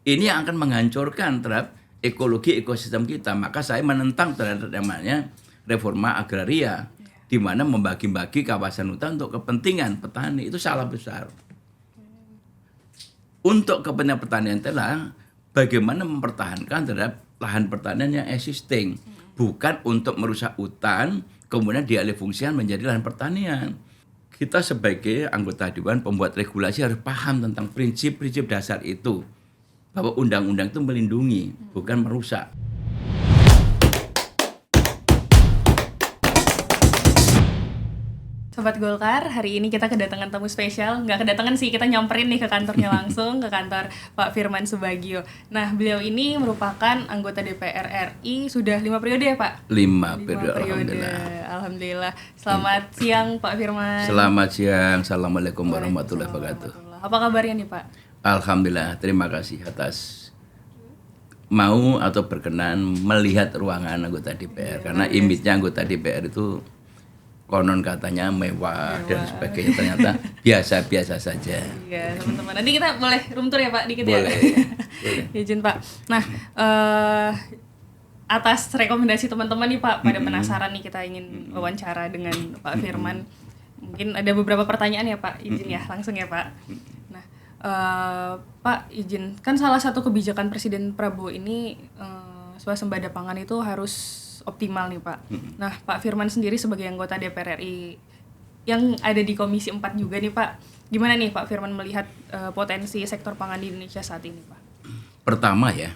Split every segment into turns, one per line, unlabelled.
Ini yang akan menghancurkan terhadap ekologi ekosistem kita. Maka saya menentang terhadap namanya reforma agraria, di mana membagi-bagi kawasan hutan untuk kepentingan petani. Itu salah besar. Untuk kepentingan pertanian adalah bagaimana mempertahankan terhadap lahan pertanian yang existing, bukan untuk merusak hutan kemudian dialih fungsikan menjadi lahan pertanian. Kita sebagai anggota dewan pembuat regulasi harus paham tentang prinsip-prinsip dasar itu, bahwa undang-undang itu melindungi, bukan merusak.
Sobat Golkar, hari ini kita kedatangan tamu spesial. Nggak kedatangan sih, kita nyamperin nih ke kantornya langsung, ke kantor Pak Firman Subagio. Nah, beliau ini merupakan anggota DPR RI, sudah 5 periode ya Pak?
5 periode,
Alhamdulillah. Selamat siang Pak Firman.
Selamat siang, Assalamualaikum warahmatullahi wabarakatuh.
Apa kabarnya nih Pak?
Alhamdulillah, terima kasih atas mau atau berkenan melihat ruangan anggota DPR. Karena image-nya anggota DPR itu konon katanya mewah dan sebagainya, ternyata biasa-biasa saja.
Iya teman-teman, nanti kita boleh room tour ya Pak dikit
boleh,
ya?
boleh.
Izin Pak. Nah, atas rekomendasi teman-teman nih Pak, pada penasaran nih kita ingin wawancara dengan Pak Firman. Mungkin ada beberapa pertanyaan ya Pak, izin ya langsung ya Pak. Nah, Pak izin, kan salah satu kebijakan Presiden Prabowo ini swasembada pangan itu harus optimal nih Pak. Nah, Pak Firman sendiri sebagai anggota DPR RI yang ada di Komisi 4 juga nih Pak, gimana nih Pak Firman melihat potensi sektor pangan di Indonesia saat ini Pak?
Pertama ya,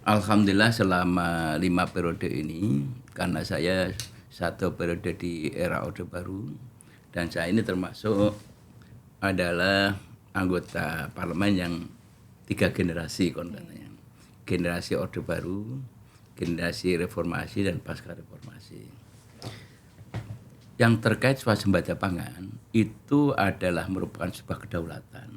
alhamdulillah selama 5 periode ini, karena saya 1 periode di era Orde Baru, dan saya ini termasuk adalah anggota parlemen yang 3 generasi kontennya. Generasi Orde Baru, generasi reformasi dan pasca reformasi. Yang terkait swasembada pangan itu adalah merupakan sebuah kedaulatan.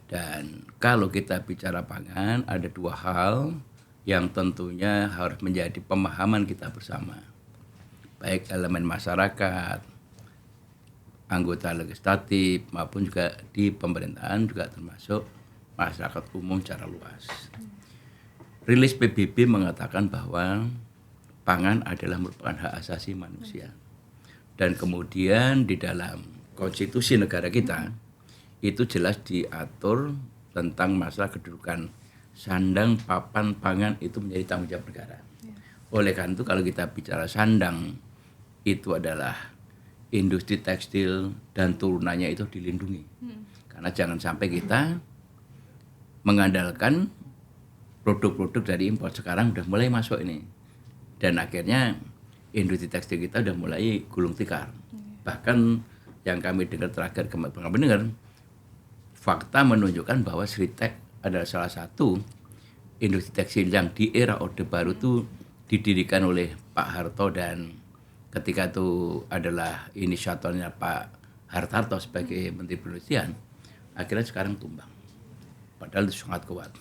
Dan kalau kita bicara pangan, ada 2 hal yang tentunya harus menjadi pemahaman kita bersama. Baik elemen masyarakat, anggota legislatif maupun juga di pemerintahan, juga termasuk masyarakat umum secara luas. Rilis PBB mengatakan bahwa pangan adalah merupakan hak asasi manusia. Dan kemudian di dalam konstitusi negara kita, itu jelas diatur tentang masalah kedudukan sandang papan pangan itu menjadi tanggung jawab negara. Oleh karena itu kalau kita bicara sandang, itu adalah industri tekstil dan turunannya itu dilindungi. Karena jangan sampai kita mengandalkan produk-produk dari impor. Sekarang udah mulai masuk ini. Dan akhirnya industri tekstil kita udah mulai gulung tikar. Bahkan yang kami dengar terakhir, fakta menunjukkan bahwa Sritek adalah salah satu industri tekstil yang di era Orde Baru itu didirikan oleh Pak Harto, dan ketika itu adalah inisiatornya Pak Hartarto sebagai Menteri Perindustrian, akhirnya sekarang tumbang. Padahal itu sangat kuat.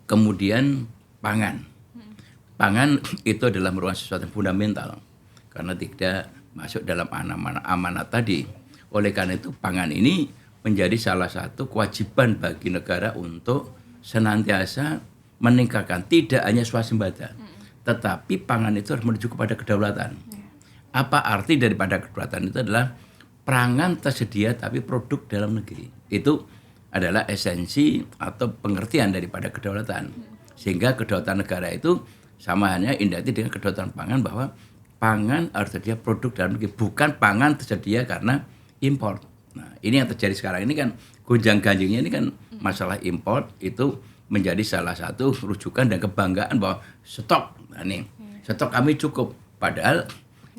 Kemudian pangan. Pangan itu adalah merupakan sesuatu yang fundamental karena tidak masuk dalam amanat tadi. Oleh karena itu pangan ini menjadi salah satu kewajiban bagi negara untuk senantiasa meningkatkan tidak hanya swasembada, tetapi pangan itu harus menuju kepada kedaulatan. Apa arti daripada kedaulatan itu adalah pangan tersedia tapi produk dalam negeri. Itu adalah esensi atau pengertian daripada kedaulatan. Sehingga kedaulatan negara itu sama hanya indati dengan kedaulatan pangan, bahwa pangan harus tersedia produk dalam negeri, bukan pangan tersedia karena impor. Nah, ini yang terjadi sekarang ini kan, gonjang-ganjingnya ini kan masalah impor itu menjadi salah satu rujukan dan kebanggaan bahwa stok, nah nih, stok kami cukup. Padahal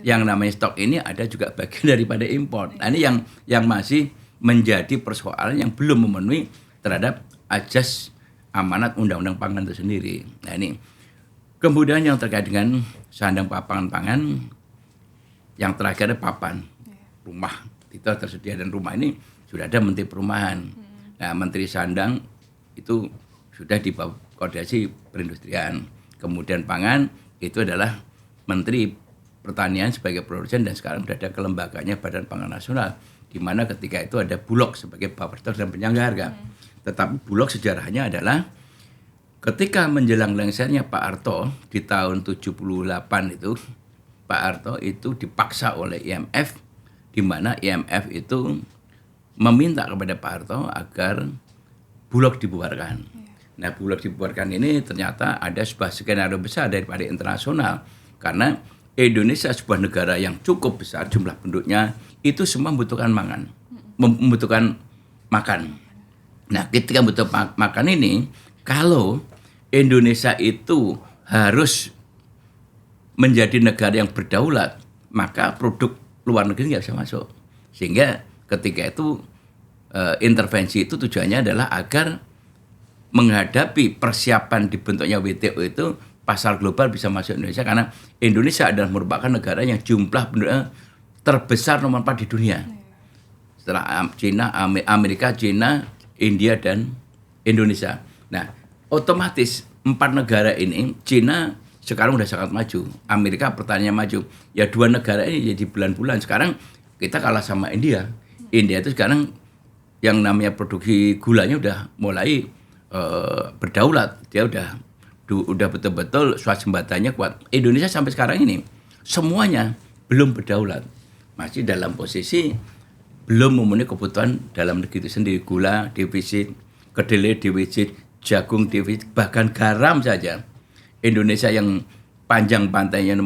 yang namanya stok ini ada juga bagian daripada impor. Nah, ini yang masih menjadi persoalan yang belum memenuhi terhadap ajas amanat undang-undang pangan itu sendiri. Nah ini. Kemudian yang terkait dengan sandang papan pangan, yang terakhir ada papan rumah. Itu tersedia, dan rumah ini sudah ada Menteri Perumahan. Nah, Menteri Sandang itu sudah di bawah koordinasi perindustrian. Kemudian pangan itu adalah Menteri Pertanian sebagai produsen, dan sekarang sudah ada kelembagaannya Badan Pangan Nasional, di mana ketika itu ada Bulog sebagai buffer dan penyangga harga. Tetapi Bulog sejarahnya adalah ketika menjelang lengsernya Pak Harto di tahun 78 itu, Pak Harto itu dipaksa oleh IMF, di mana IMF itu meminta kepada Pak Harto agar Bulog dibubarkan. Nah, Bulog dibubarkan ini ternyata ada sebuah skenario besar daripada internasional, karena Indonesia sebuah negara yang cukup besar jumlah penduduknya, itu semua membutuhkan membutuhkan makan. Nah, ketika butuh makan ini, kalau Indonesia itu harus menjadi negara yang berdaulat, maka produk luar negeri nggak bisa masuk. Sehingga ketika itu intervensi itu tujuannya adalah agar menghadapi persiapan dibentuknya WTO itu, pasar global bisa masuk Indonesia, karena Indonesia adalah merupakan negara yang jumlah penduduknya terbesar nomor 4 di dunia. Setelah Cina, Amerika, Cina, India, dan Indonesia. Nah, otomatis 4 negara ini, Cina sekarang udah sangat maju, Amerika pertaniannya maju. Ya 2 negara ini jadi bulan-bulan. Sekarang kita kalah sama India. India itu sekarang yang namanya produksi gulanya udah mulai berdaulat. Dia udah betul-betul swasembatanya kuat. Indonesia sampai sekarang ini semuanya belum berdaulat. Masih dalam posisi belum memenuhi kebutuhan dalam negeri itu sendiri. Gula defisit, kedelai defisit, jagung defisit, bahkan garam saja. Indonesia yang panjang pantainya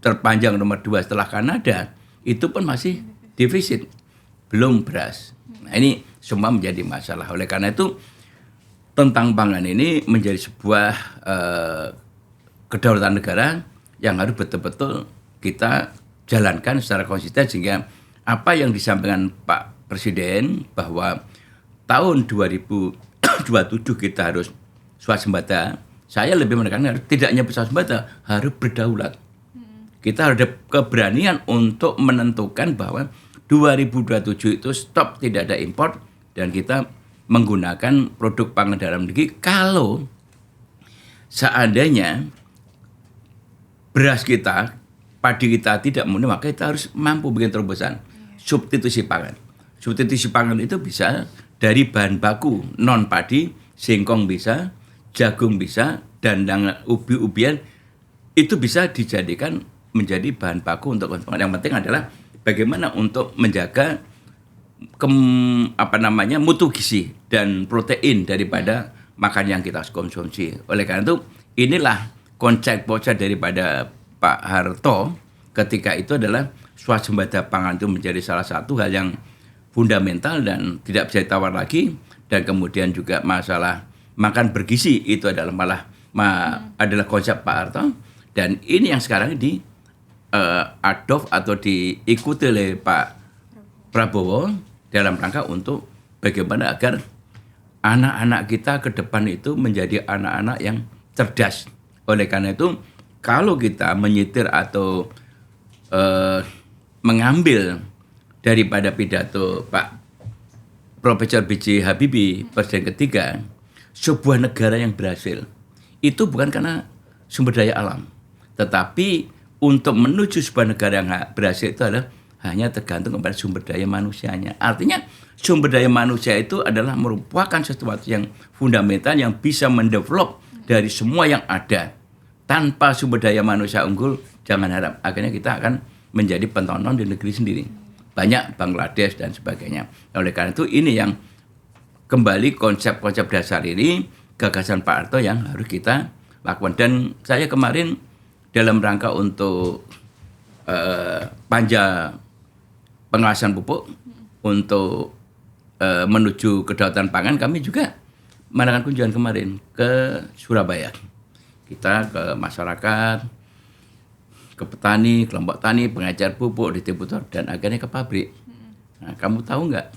terpanjang nomor 2 setelah Kanada, itu pun masih defisit, belum beras. Nah, ini semua menjadi masalah. Oleh karena itu, tentang pangan ini menjadi sebuah kedaulatan negara yang harus betul-betul kita jalankan secara konsisten, sehingga apa yang disampaikan Pak Presiden bahwa tahun 2027 kita harus swasembada, saya lebih menekankan tidak hanya swasembada, harus berdaulat. Kita harus ada keberanian untuk menentukan bahwa 2027 itu stop, tidak ada impor, dan kita menggunakan produk pangan dalam negeri. Kalau seandainya beras kita, padi kita tidak memenuhi, maka kita harus mampu bikin terobosan. Substitusi pangan. Substitusi pangan itu bisa dari bahan baku non padi, singkong bisa, jagung bisa, dan ubi-ubian itu bisa dijadikan menjadi bahan baku untuk konsumen. Yang penting adalah bagaimana untuk menjaga mutu gizi dan protein daripada makan yang kita konsumsi. Oleh karena itu, inilah konsep bocah daripada Pak Harto ketika itu adalah swasembada pangan itu menjadi salah satu hal yang fundamental dan tidak bisa ditawar lagi. Dan kemudian juga masalah makan bergizi itu adalah adalah konsep Pak Harto, dan ini yang sekarang adopt atau diikuti oleh Pak Prabowo dalam rangka untuk bagaimana agar anak-anak kita ke depan itu menjadi anak-anak yang cerdas. Oleh karena itu, kalau kita menyitir atau mengambil daripada pidato Pak Profesor B.J. Habibie, Presiden ketiga, sebuah negara yang berhasil itu bukan karena sumber daya alam, tetapi untuk menuju sebuah negara yang berhasil itu adalah hanya tergantung kepada sumber daya manusianya. Artinya sumber daya manusia itu adalah merupakan sesuatu yang fundamental yang bisa mendevelop dari semua yang ada. Tanpa sumber daya manusia unggul, jangan harap akhirnya kita akan menjadi penonton di negeri sendiri. Banyak Bangladesh dan sebagainya. Oleh karena itu, ini yang kembali konsep-konsep dasar ini, gagasan Pak Harto yang harus kita lakukan. Dan saya kemarin dalam rangka untuk panja pengawasan pupuk untuk menuju kedaulatan pangan, kami juga melakukan kunjungan kemarin ke Surabaya. Kita ke masyarakat, ke petani, kelompok tani, pengecer pupuk, distributor, dan akhirnya ke pabrik. Nah, kamu tahu nggak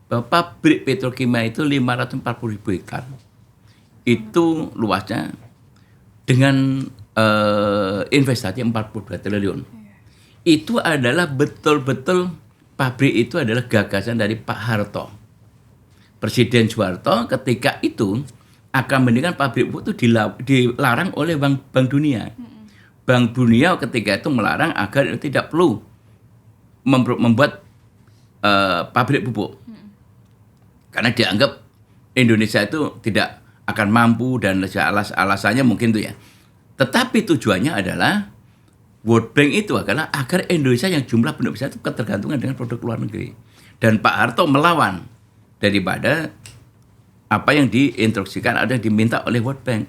bahwa pabrik petrokimia itu 540.000 hektar. Itu luasnya dengan investasi 42 triliun. Itu adalah betul-betul pabrik itu adalah gagasan dari Pak Harto. Presiden Soeharto ketika itu akan mendirikan pabrik pupuk itu dilarang oleh Bank Dunia. Bank Dunia ketika itu melarang agar tidak perlu membuat pabrik pupuk. Karena dianggap Indonesia itu tidak akan mampu dan alasannya mungkin itu ya. Tetapi tujuannya adalah World Bank itu adalah agar Indonesia yang jumlah penduduk besar itu ketergantungan dengan produk luar negeri. Dan Pak Harto melawan daripada apa yang diinstruksikan atau yang diminta oleh World Bank.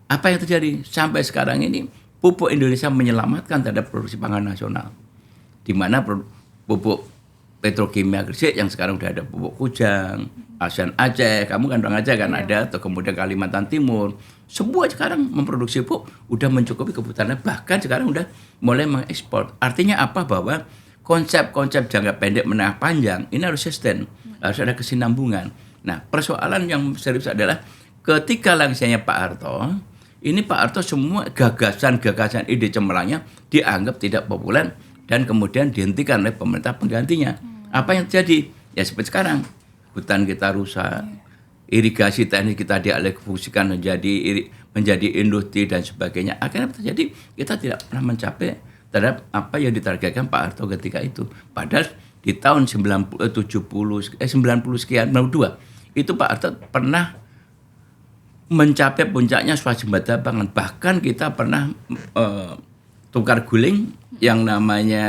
Apa yang terjadi? Sampai sekarang ini pupuk Indonesia menyelamatkan terhadap produksi pangan nasional. Di mana pupuk petrokimia Gresik yang sekarang udah ada pupuk Kujang, ASEAN Aceh, kamu kan orang Aceh kan ada, atau kemudian Kalimantan Timur. Semua sekarang memproduksi pupuk udah mencukupi kebutuhannya, bahkan sekarang udah mulai mengekspor. Artinya apa? Bahwa konsep-konsep jangka pendek menengah panjang ini harus sustain, harus ada kesinambungan. Nah, persoalan yang serius adalah ketika langsungnya Pak Harto, ini Pak Harto semua gagasan-gagasan ide cemerlangnya dianggap tidak populer dan kemudian dihentikan oleh pemerintah penggantinya. Apa yang terjadi? Ya seperti sekarang, hutan kita rusak, irigasi teknik kita dialihfungsikan menjadi industri dan sebagainya. Akhirnya terjadi kita tidak pernah mencapai terhadap apa yang ditargetkan Pak Harto ketika itu. Padahal di tahun 90 sekian 92 itu Pak Harto pernah mencapai puncaknya swasembada pangan. Bahkan kita pernah tukar guling yang namanya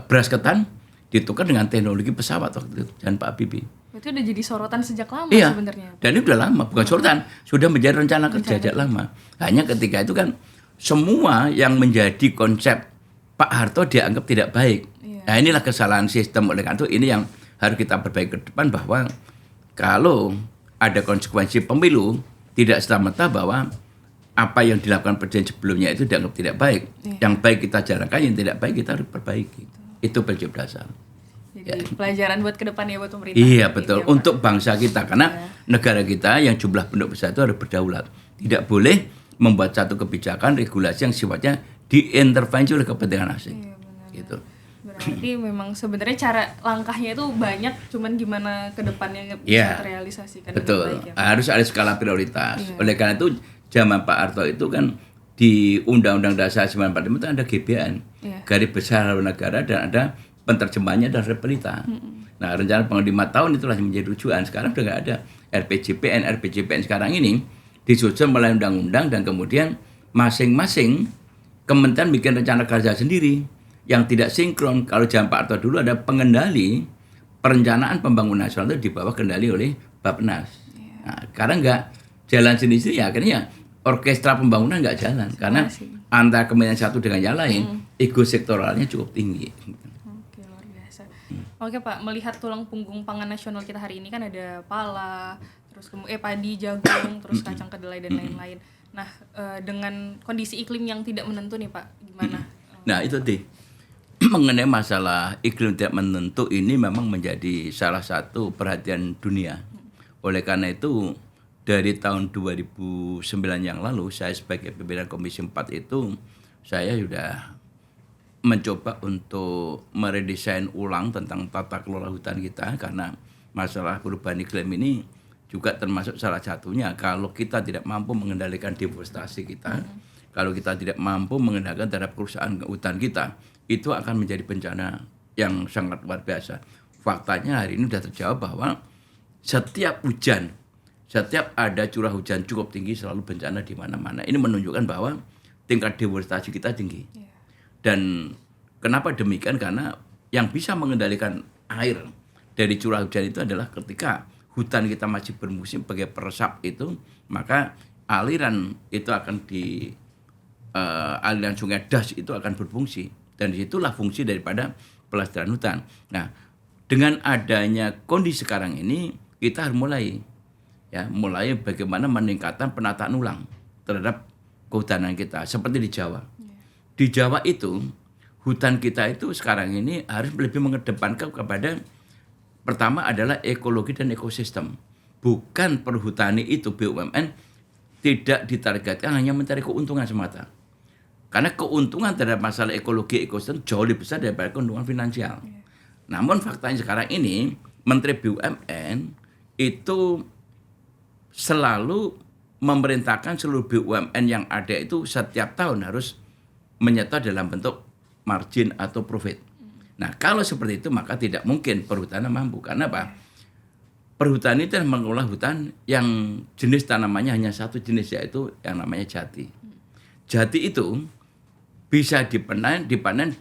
beras ketan ditukar dengan teknologi pesawat waktu itu dan Pak Habibie.
Itu udah jadi sorotan sejak lama sebenarnya.
Dan ini udah lama, bukan sorotan, sudah menjadi rencana kerja sejak lama. Hanya ketika itu kan semua yang menjadi konsep Pak Harto dianggap tidak baik. Nah inilah kesalahan sistem. Oleh karena itu ini yang harus kita perbaiki ke depan, bahwa kalau ada konsekuensi pemilu, tidak serta-merta bahwa apa yang dilakukan presiden sebelumnya itu dianggap tidak baik. Yang baik kita jalankan, yang tidak baik kita harus perbaiki. Itu prinsip dasar.
Jadi pelajaran buat ke depan ya buat pemerintah.
Iya betul, untuk bangsa kita. Karena negara kita yang jumlah penduduk besar itu harus berdaulat. Tidak boleh membuat satu kebijakan, regulasi yang sifatnya diintervensi oleh kepentingan asing. Gitu.
Berarti memang sebenarnya langkahnya itu banyak, cuman gimana ke depannya bisa terrealisasikan
betul.
dengan baik ya.
Harus ada skala prioritas. Oleh karena itu zaman Pak Harto itu kan di Undang-Undang Dasar 1945 itu ada GBN, Garis Besar Haluan Negara, dan ada penerjemahnya dan repelita. Nah, rencana pengen 5 tahun itulah yang menjadi rujukan. Sekarang sudah nggak ada RPJPN sekarang ini disusun melalui undang-undang, dan kemudian masing-masing kementerian bikin rencana kerja sendiri yang tidak sinkron. Kalau zaman Pak Harto dulu ada pengendali perencanaan pembangunan nasional itu di bawah kendali oleh Bappenas. Nah, sekarang nggak jalan sendiri, ya akhirnya orkestra pembangunan nggak jalan karena antara kementerian satu dengan yang lain ego sektoralnya cukup tinggi.
Oke, luar biasa. Oke Pak, melihat tulang punggung pangan nasional kita hari ini kan ada pala, terus padi, jagung, terus kacang kedelai dan lain-lain. Nah, dengan kondisi iklim yang tidak menentu nih Pak, gimana?
Nah itu deh, mengenai masalah iklim tidak menentu ini memang menjadi salah satu perhatian dunia. Oleh karena itu dari tahun 2009 yang lalu saya sebagai pimpinan Komisi 4 itu saya sudah mencoba untuk meredesain ulang tentang tata kelola hutan kita, karena masalah perubahan iklim ini juga termasuk salah satunya. Kalau kita tidak mampu mengendalikan deforestasi kita, kalau kita tidak mampu mengendalikan terhadap kerusakan hutan kita, itu akan menjadi bencana yang sangat luar biasa. Faktanya hari ini sudah terjawab bahwa setiap ada curah hujan cukup tinggi selalu bencana di mana-mana. Ini menunjukkan bahwa tingkat deforestasi kita tinggi. Dan kenapa demikian? Karena yang bisa mengendalikan air dari curah hujan itu adalah ketika hutan kita masih bermusim sebagai peresap itu, maka aliran itu akan aliran sungai Das itu akan berfungsi, dan disitulah fungsi daripada pelestarian hutan. Nah, dengan adanya kondisi sekarang ini kita harus mulai bagaimana meningkatkan penataan ulang terhadap kehutanan kita, seperti di Jawa. Di Jawa itu hutan kita itu sekarang ini harus lebih mengedepankan kepada, pertama adalah ekologi dan ekosistem. Bukan perhutani itu BUMN tidak ditargetkan hanya mencari keuntungan semata. Karena keuntungan terhadap masalah ekologi ekosistem jauh lebih besar daripada keuntungan finansial. Namun faktanya sekarang ini Menteri BUMN itu selalu memerintahkan seluruh BUMN yang ada itu setiap tahun harus menyetor dalam bentuk margin atau profit. Nah, kalau seperti itu maka tidak mungkin perhutanan mampu. Karena apa? perhutani itu mengelola hutan yang jenis tanamannya hanya satu jenis, yaitu yang namanya jati. Jati itu bisa dipanen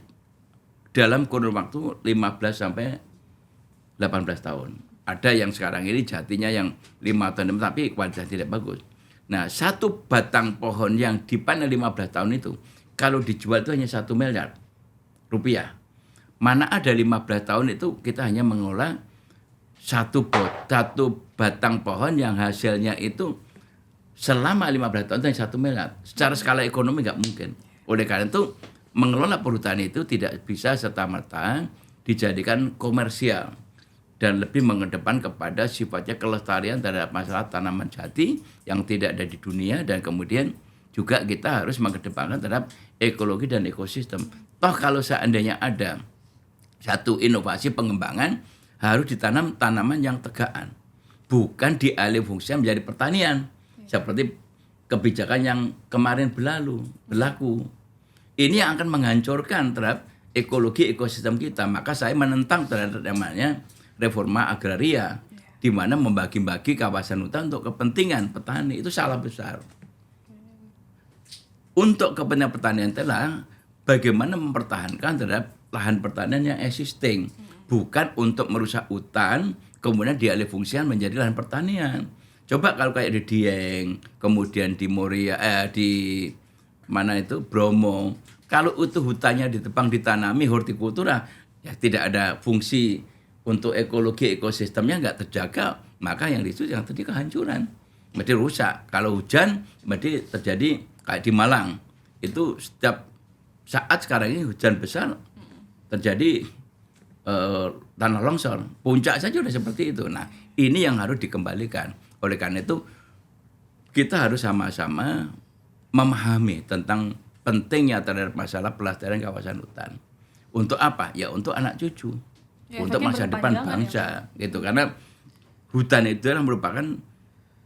dalam kurun waktu 15 sampai 18 tahun. Ada yang sekarang ini jatinya yang 5 tahun, tapi kualitas tidak bagus. Nah, satu batang pohon yang dipanen 15 tahun itu, kalau dijual itu hanya 1 miliar rupiah. Mana ada 15 tahun itu kita hanya mengolah satu batang pohon yang hasilnya itu selama 15 tahun itu hanya 1 miliar. Secara skala ekonomi nggak mungkin. Oleh karena itu, mengelola perhutani itu tidak bisa serta-merta dijadikan komersial dan lebih mengedepan kepada sifatnya kelestarian terhadap masalah tanaman jati yang tidak ada di dunia, dan kemudian juga kita harus mengedepankan terhadap ekologi dan ekosistem. Toh kalau seandainya ada satu inovasi pengembangan, harus ditanam tanaman yang tegaan, bukan dialih fungsi menjadi pertanian seperti kebijakan yang kemarin berlaku. Ini yang akan menghancurkan terhadap ekologi ekosistem kita. Maka saya menentang terhadap namanya reforma agraria, di mana membagi-bagi kawasan hutan untuk kepentingan petani. Itu salah besar. Untuk kepentingan pertanian telah bagaimana mempertahankan terhadap lahan pertanian yang existing, bukan untuk merusak hutan kemudian dialih fungsikan menjadi lahan pertanian. Coba kalau kayak di Dieng, kemudian di Moria, di mana itu Bromo, kalau utuh hutannya ditebang ditanami hortikultura, ya tidak ada fungsi untuk ekologi ekosistemnya, nggak terjaga, maka yang itu yang terjadi kehancuran, berarti rusak. Kalau hujan berarti terjadi kayak di Malang itu setiap saat sekarang ini hujan besar terjadi tanah longsor, puncak saja udah seperti itu. Nah, ini yang harus dikembalikan. Oleh karena itu kita harus sama-sama memahami tentang pentingnya terhadap masalah pelestarian kawasan hutan. Untuk apa? Ya untuk anak cucu. Ya, untuk masa depan bangsa, ya, gitu. Karena hutan itu adalah merupakan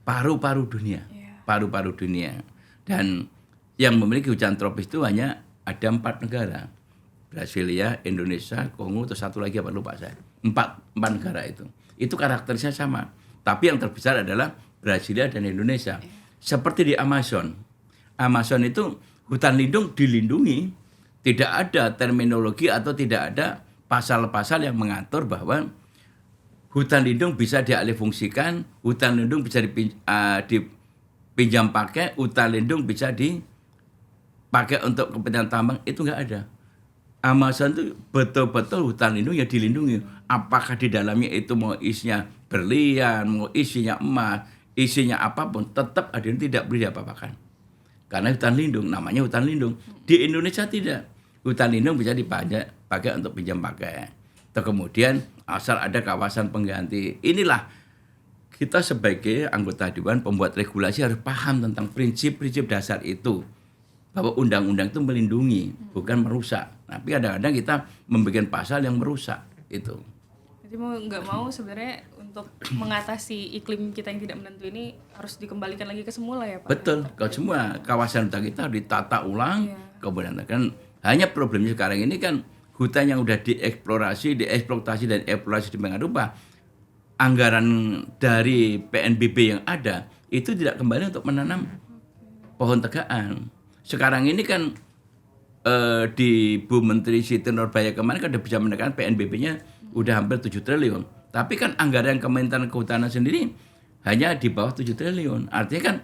paru-paru dunia, paru-paru dunia. Dan yang memiliki hutan tropis itu hanya ada 4 negara, Brasilia, Indonesia, Kongo, terus satu lagi apa lupa saya. 4 negara itu. Itu karakterisnya sama. Tapi yang terbesar adalah Brasilia dan Indonesia. Seperti di Amazon. Amazon itu hutan lindung dilindungi, tidak ada terminologi atau tidak ada pasal-pasal yang mengatur bahwa hutan lindung bisa dialihfungsikan, hutan lindung bisa dipinjam pakai, hutan lindung bisa dipakai untuk kepentingan tambang, itu nggak ada. Amazon itu betul-betul hutan lindung yang dilindungi. Apakah di dalamnya itu mau isinya berlian, mau isinya emas, isinya apapun, tetap ada yang tidak boleh diapa-apakan. Karena hutan lindung, namanya hutan lindung. Di Indonesia tidak. Hutan lindung bisa dipakai untuk pinjam pakai. Atau kemudian asal ada kawasan pengganti. Inilah kita sebagai anggota dewan pembuat regulasi harus paham tentang prinsip-prinsip dasar itu. Bahwa undang-undang itu melindungi, bukan merusak. Tapi kadang-kadang kita membuat pasal yang merusak itu.
Jadi mau nggak mau sebenarnya untuk mengatasi iklim kita yang tidak menentu ini harus dikembalikan lagi ke semula ya Pak?
Betul, kalau semua kawasan hutan kita harus ditata ulang. Kemudian kan hanya problemnya sekarang ini kan hutan yang udah dieksploitasi dan eksplorasi di rupa, anggaran dari PNBB yang ada itu tidak kembali untuk menanam pohon tegaan. Sekarang ini kan di Bu Menteri Siti Nurbaya kemarin kan udah bisa menekan PNBB-nya udah hampir 7 triliun. Tapi kan anggaran Kementerian Kehutanan sendiri hanya di bawah 7 triliun. Artinya kan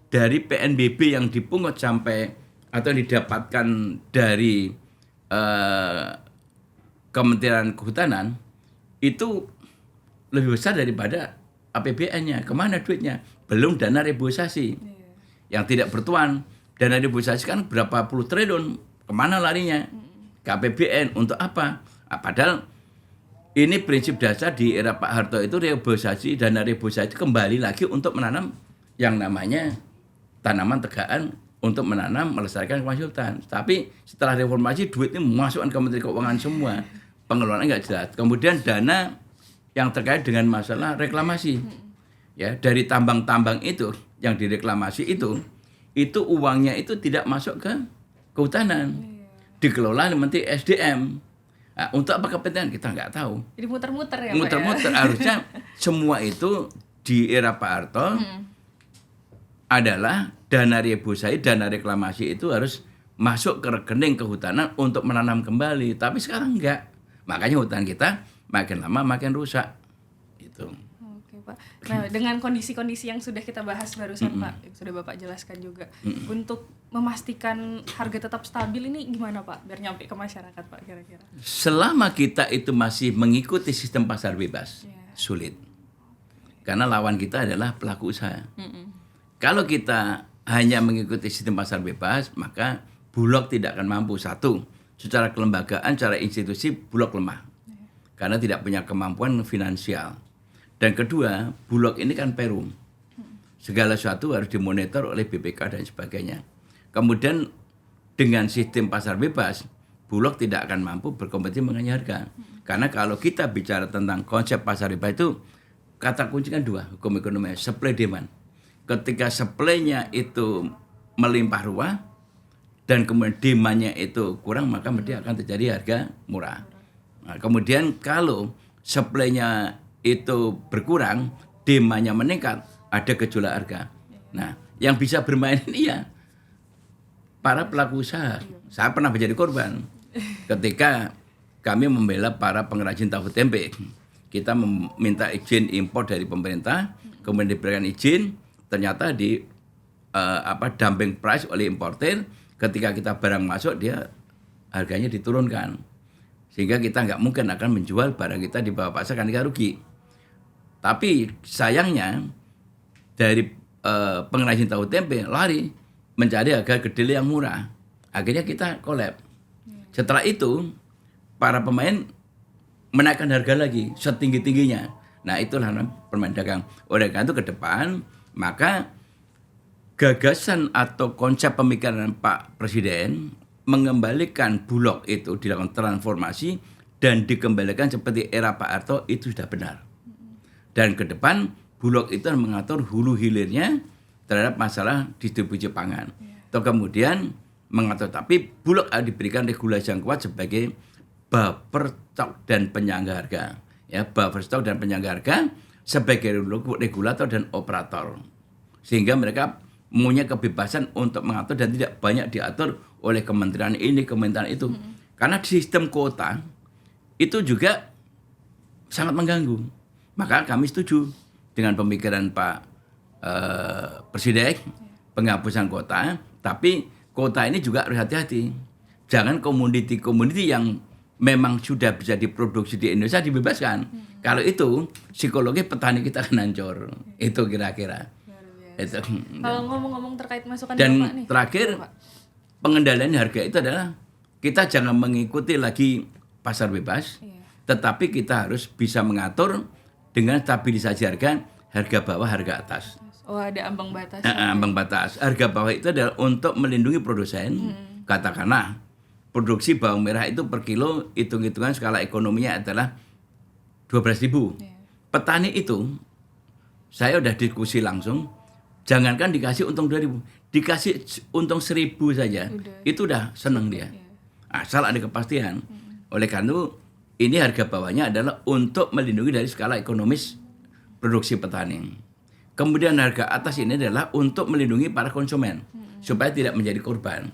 dari PNBB yang dipungut sampai atau didapatkan dari Kementerian Kehutanan itu lebih besar daripada APBN-nya. Kemana duitnya? Belum dana reboisasi yang tidak bertuan. Dana reboisasi kan berapa puluh triliun, kemana larinya? Ke APBN, untuk apa? Nah, padahal ini prinsip dasar di era Pak Harto itu reboisasi, dana reboisasi kembali lagi untuk menanam yang namanya tanaman tegaan untuk menanam, melestarikan kawasan hutan. Tapi setelah reformasi duit ini memasukkan ke Menteri Keuangan semua. Pengelolaannya nggak jelas. Kemudian dana yang terkait dengan masalah reklamasi. Ya, dari tambang-tambang itu yang direklamasi itu uangnya itu tidak masuk ke kehutanan. Dikelola oleh Menteri SDM. Nah, untuk apa kepentingan kita nggak tahu.
Jadi muter-muter ya Pak ya?
Muter-muter harusnya semua itu di era Pak Harto adalah dana rebusai, dana reklamasi itu harus masuk ke rekening kehutanan untuk menanam kembali. Tapi sekarang enggak. Makanya hutan kita makin lama makin rusak. Itu.
Oke Pak. Nah dengan kondisi-kondisi yang sudah kita bahas barusan Pak, yang sudah Bapak jelaskan juga, untuk memastikan harga tetap stabil ini gimana Pak? Biar nyampe ke masyarakat Pak kira-kira.
Selama kita itu masih mengikuti sistem pasar bebas, sulit. Karena lawan kita adalah pelaku usaha. Kalau kita hanya mengikuti sistem pasar bebas, maka Bulog tidak akan mampu. Satu, secara kelembagaan, secara institusi, Bulog lemah. Karena tidak punya kemampuan finansial. Dan kedua, Bulog ini kan perum. Segala sesuatu harus dimonitor oleh BPK dan sebagainya. Kemudian dengan sistem pasar bebas, Bulog tidak akan mampu berkompetisi mengenai harga. Karena kalau kita bicara tentang konsep pasar bebas itu, kata kunci kan dua, hukum ekonomi, supply demand. Ketika supply-nya itu melimpah ruah dan kemudian demand-nya itu kurang, maka mesti akan terjadi harga murah. Nah, kemudian kalau supply-nya itu berkurang, demand-nya meningkat, ada gejolak harga. Nah, yang bisa bermain ini ya para pelaku usaha. Saya pernah menjadi korban ketika kami membela para pengrajin tahu tempe. Kita meminta izin impor dari pemerintah, kemudian diberikan izin, ternyata di dumping price oleh importer. Ketika kita barang masuk, dia harganya diturunkan, sehingga kita nggak mungkin akan menjual barang kita di bawah pasar karena kita rugi. Tapi sayangnya dari pengrajin tahu tempe lari mencari harga kedelai yang murah, akhirnya kita collab. Setelah itu para pemain menaikkan harga lagi setinggi-tingginya. Nah, itulah permain dagang. Oleh karena itu ke depan, maka gagasan atau konsep pemikiran Pak Presiden mengembalikan Bulog itu dilakukan transformasi dan dikembalikan seperti era Pak Harto itu sudah benar. Dan ke depan Bulog itu mengatur hulu hilirnya terhadap masalah distribusi pangan. Atau kemudian mengatur, tapi Bulog harus diberikan regulasi yang kuat sebagai buffer stok dan penyangga harga. Ya, buffer stok dan penyangga harga sebagai regulator dan operator. Sehingga mereka punya kebebasan untuk mengatur dan tidak banyak diatur oleh kementerian ini, kementerian itu. Karena sistem kuota itu juga sangat mengganggu. Maka kami setuju dengan pemikiran Pak Presiden penghapusan kuota, tapi kuota ini juga harus hati-hati. Jangan komoditi-komoditi yang memang sudah bisa diproduksi di Indonesia dibebaskan. Kalau itu psikologi petani kita akan hancur. Itu kira-kira. Itu.
Kalau ngomong-ngomong terkait masukan
dan
Bapak nih.
terakhir pengendalian harga itu adalah kita jangan mengikuti lagi pasar bebas, tetapi kita harus bisa mengatur dengan stabilisasi harga bawah, harga atas.
Oh, ada ambang batas.
Ambang batas. Harga bawah itu adalah untuk melindungi produsen. Katakanlah produksi bawang merah itu per kilo hitung-hitungan skala ekonominya adalah 12.000. Petani itu saya udah diskusi langsung. Jangankan dikasih untung 2.000, dikasih untung 1.000 saja, itu udah seneng dia. Asal ada kepastian. Oleh karena itu, ini harga bawahnya adalah untuk melindungi dari skala ekonomis produksi petani. Kemudian harga atas ini adalah untuk melindungi para konsumen, supaya tidak menjadi korban.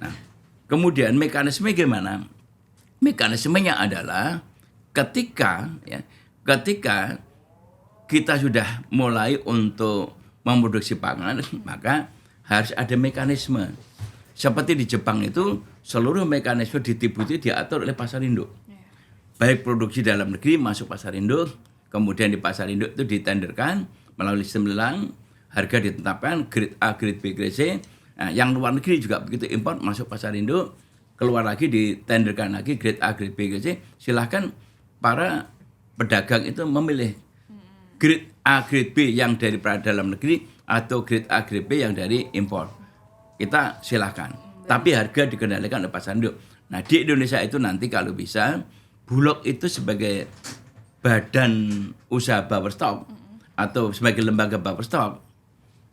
Nah, kemudian mekanisme gimana? Mekanismenya adalah ketika kita sudah mulai untuk memproduksi pangan, maka harus ada mekanisme. Seperti di Jepang itu, seluruh mekanisme distribusi diatur oleh pasar induk. Baik produksi dalam negeri masuk pasar induk, kemudian di pasar induk itu ditenderkan melalui sistem lelang, harga ditetapkan grade A, grade B, grade C. Nah, yang luar negeri juga begitu, impor masuk pasar induk, keluar lagi ditenderkan lagi grade A, grade B, grade C. Silahkan para pedagang itu memilih grade A, grade B yang dari dalam negeri atau grade A, grade B yang dari impor. Kita silahkan. Tapi harga dikendalikan oleh pasar induk. Nah, di Indonesia itu nanti kalau bisa Bulog itu sebagai badan usaha buffer stock atau sebagai lembaga buffer stock,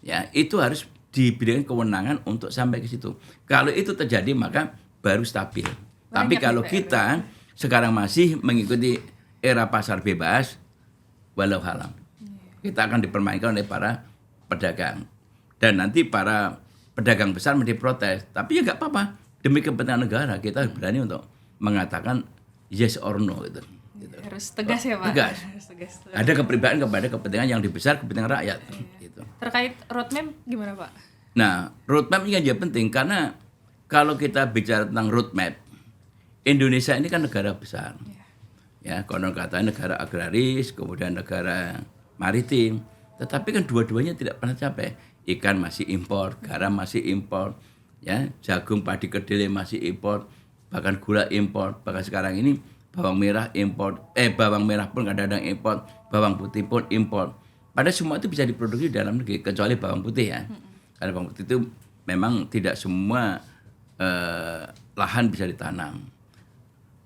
ya itu harus diberikan kewenangan untuk sampai ke situ. Kalau itu terjadi maka baru stabil. Tapi kalau kita sekarang masih mengikuti era pasar bebas, walau halam. Kita akan dipermainkan oleh para pedagang. Dan nanti para pedagang besar menjadi protes. Tapi ya nggak apa-apa. Demi kepentingan negara, kita berani untuk mengatakan yes or no. Gitu.
Harus tegas ya Pak?
Tegas.
Harus tegas.
Ada kepribadian kepada kepentingan yang lebih besar, kepentingan rakyat. Gitu.
Terkait roadmap gimana Pak?
Nah, roadmap ini kan juga penting. Karena kalau kita bicara tentang roadmap, Indonesia ini kan negara besar. Ya, konon katanya negara agraris, kemudian negara maritim, tetapi kan dua-duanya tidak pernah capai. Ikan masih impor, garam masih impor, ya, jagung, padi, kedelai masih impor, bahkan gula impor, bahkan sekarang ini bawang merah impor, bawang merah pun kadang-kadang impor, bawang putih pun impor. Padahal semua itu bisa diproduksi di dalam negeri kecuali bawang putih ya. Karena bawang putih itu memang tidak semua lahan bisa ditanam.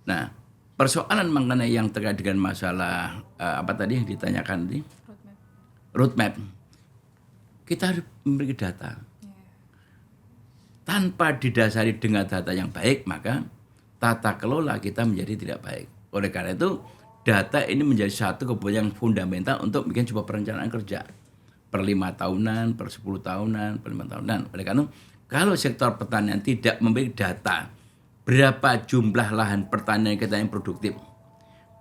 Nah, persoalan mengenai yang terkait dengan masalah apa tadi yang ditanyakan tadi? Roadmap. Kita harus memiliki data. Tanpa didasari dengan data yang baik, maka tata kelola kita menjadi tidak baik. Oleh karena itu, data ini menjadi satu kebutuhan yang fundamental untuk bikin sebuah perencanaan kerja. Per 5 tahunan, per 10 tahunan, per 5 tahunan. Oleh karena itu, kalau sektor pertanian tidak memiliki data, berapa jumlah lahan pertanian kita yang produktif,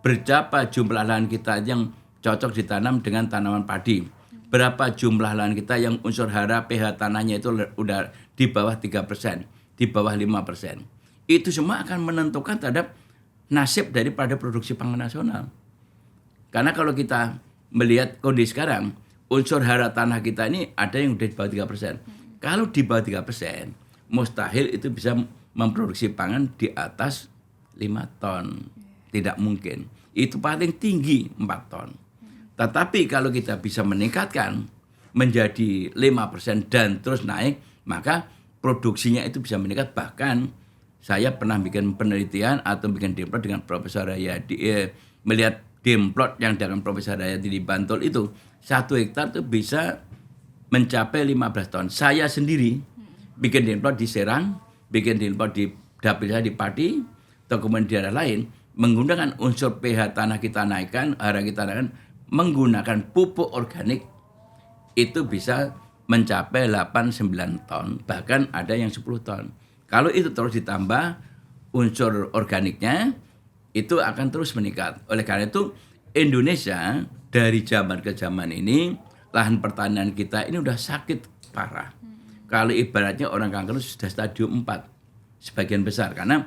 berapa jumlah lahan kita yang cocok ditanam dengan tanaman padi, berapa jumlah lahan kita yang unsur hara pH tanahnya itu udah di bawah 3%, di bawah 5%. Itu semua akan menentukan terhadap nasib daripada produksi pangan nasional. Karena kalau kita melihat kondisi sekarang, unsur hara tanah kita ini ada yang udah di bawah 3%. Kalau di bawah 3%, mustahil itu bisa memproduksi pangan di atas 5 ton. Tidak mungkin. Itu paling tinggi 4 ton. Tetapi kalau kita bisa meningkatkan menjadi 5% dan terus naik, maka produksinya itu bisa meningkat. Bahkan saya pernah bikin penelitian atau bikin demplot dengan Profesor Hayati, melihat demplot yang dengan Profesor Hayati di Bantul itu, 1 hektar itu bisa mencapai 15 ton. Saya sendiri bikin demplot di Serang, bikin demplot di dapil saya di Pati, atau kemudian di daerah lain, menggunakan unsur pH tanah kita naikkan, hara kita naikkan, menggunakan pupuk organik, itu bisa mencapai 8-9 ton, bahkan ada yang 10 ton. Kalau itu terus ditambah unsur organiknya, itu akan terus meningkat. Oleh karena itu, Indonesia dari zaman ke zaman ini, lahan pertanian kita ini udah sakit parah. Kalau ibaratnya orang kanker sudah stadium 4, sebagian besar. Karena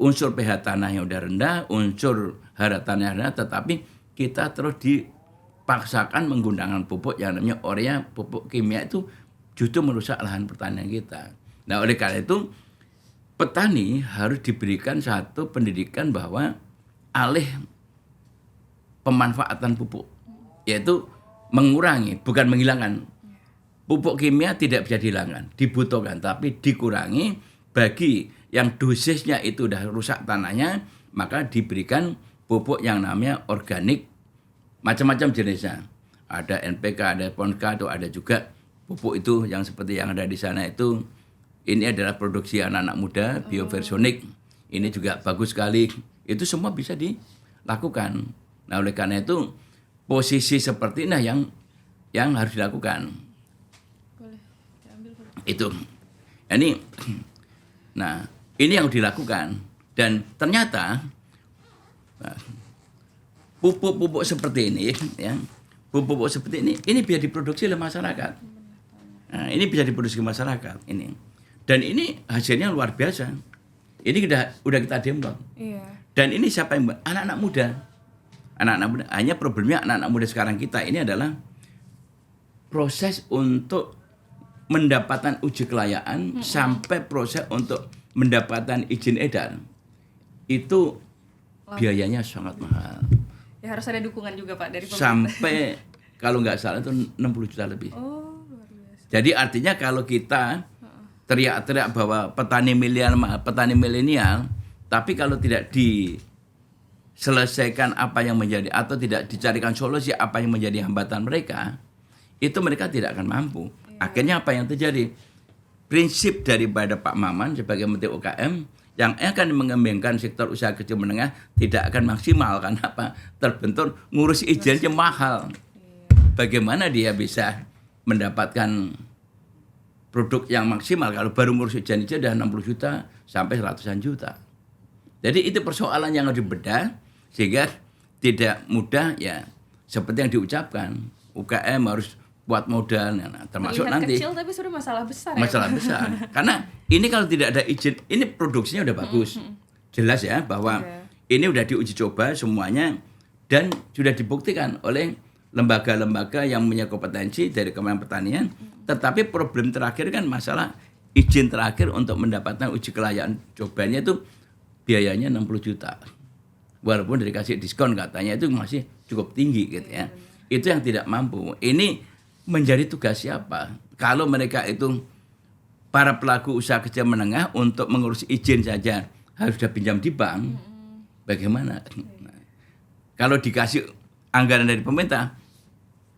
unsur pH tanahnya udah rendah, unsur hara tanahnya rendah, tetapi kita terus dipaksakan menggunakan pupuk yang namanya urea, pupuk kimia itu justru merusak lahan pertanian kita. Nah, oleh karena itu, petani harus diberikan satu pendidikan bahwa alih pemanfaatan pupuk, yaitu mengurangi, bukan menghilangkan. Pupuk kimia tidak bisa dihilangkan, dibutuhkan, tapi dikurangi. Bagi yang dosisnya itu udah rusak tanahnya, maka diberikan pupuk yang namanya organik, macam-macam jenisnya. Ada NPK, ada PONK, atau ada juga pupuk itu yang seperti yang ada di sana itu. Ini adalah produksi anak-anak muda, bioversionik. Ini juga bagus sekali. Itu semua bisa dilakukan. Nah, oleh karena itu, posisi seperti ini yang harus dilakukan.
Boleh, diambil.
Itu. Nah, ini yang dilakukan. Dan ternyata pupuk-pupuk seperti ini, ya, pupuk-pupuk seperti ini bisa diproduksi oleh masyarakat. Nah, ini bisa diproduksi oleh masyarakat. Dan ini hasilnya luar biasa. Ini udah kita demplot.
Iya.
Dan ini siapa yang buat? Anak-anak muda. Anak-anak muda. Hanya problemnya anak-anak muda sekarang kita ini adalah proses untuk mendapatkan uji kelayakan sampai proses untuk mendapatkan izin edar. Itu biayanya sangat mahal.
Ya harus ada dukungan juga Pak dari pemerintah.
Sampai kalau nggak salah itu 60 juta lebih.
Oh, luar biasa.
Jadi artinya kalau kita teriak-teriak bahwa petani milenial, tapi kalau tidak diselesaikan apa yang menjadi atau tidak dicarikan solusi apa yang menjadi hambatan mereka, itu mereka tidak akan mampu. Akhirnya apa yang terjadi? Prinsip daripada Pak Maman sebagai Menteri UKM yang akan mengembangkan sektor usaha kecil menengah tidak akan maksimal karena apa? Terbentur ngurus izinnya mahal. Bagaimana dia bisa mendapatkan produk yang maksimal kalau baru ngurus izin aja udah 60 juta sampai ratusan juta. Jadi itu persoalan yang harus dibedah sehingga tidak mudah ya seperti yang diucapkan UKM harus buat modal termasuk
Terlihat
nanti
kecil tapi sudah masalah besar
masalah
ya, Pak?
besar. Karena ini kalau tidak ada izin, ini produksinya udah bagus. Jelas ya bahwa ini udah diuji coba semuanya dan sudah dibuktikan oleh lembaga-lembaga yang punya kompetensi dari Kementerian Pertanian. Tetapi problem terakhir kan masalah izin terakhir untuk mendapatkan uji kelayakan cobanya itu biayanya 60 juta. Walaupun dikasih diskon katanya itu masih cukup tinggi gitu ya. Itu yang tidak mampu. Ini menjadi tugas siapa? Kalau mereka itu para pelaku usaha kecil menengah untuk mengurus izin saja harus sudah pinjam di bank, bagaimana? Nah, kalau dikasih anggaran dari pemerintah,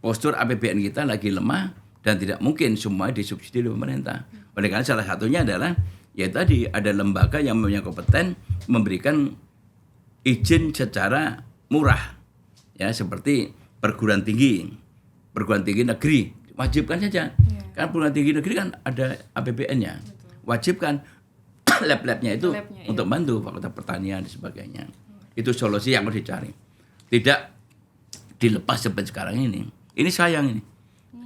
postur APBN kita lagi lemah dan tidak mungkin semua disubsidi oleh pemerintah. Oleh karena salah satunya adalah ya tadi ada lembaga yang punya kompeten memberikan izin secara murah, ya seperti perguruan tinggi negeri wajibkan saja. Kan perguruan tinggi negeri kan ada APBN-nya. Wajibkan lab-labnya itu untuk bantu Fakultas Pertanian dan sebagainya. Itu solusi yang harus dicari. Tidak dilepas seperti sekarang ini. Ini sayang ini.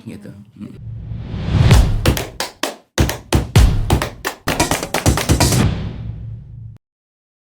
Gitu.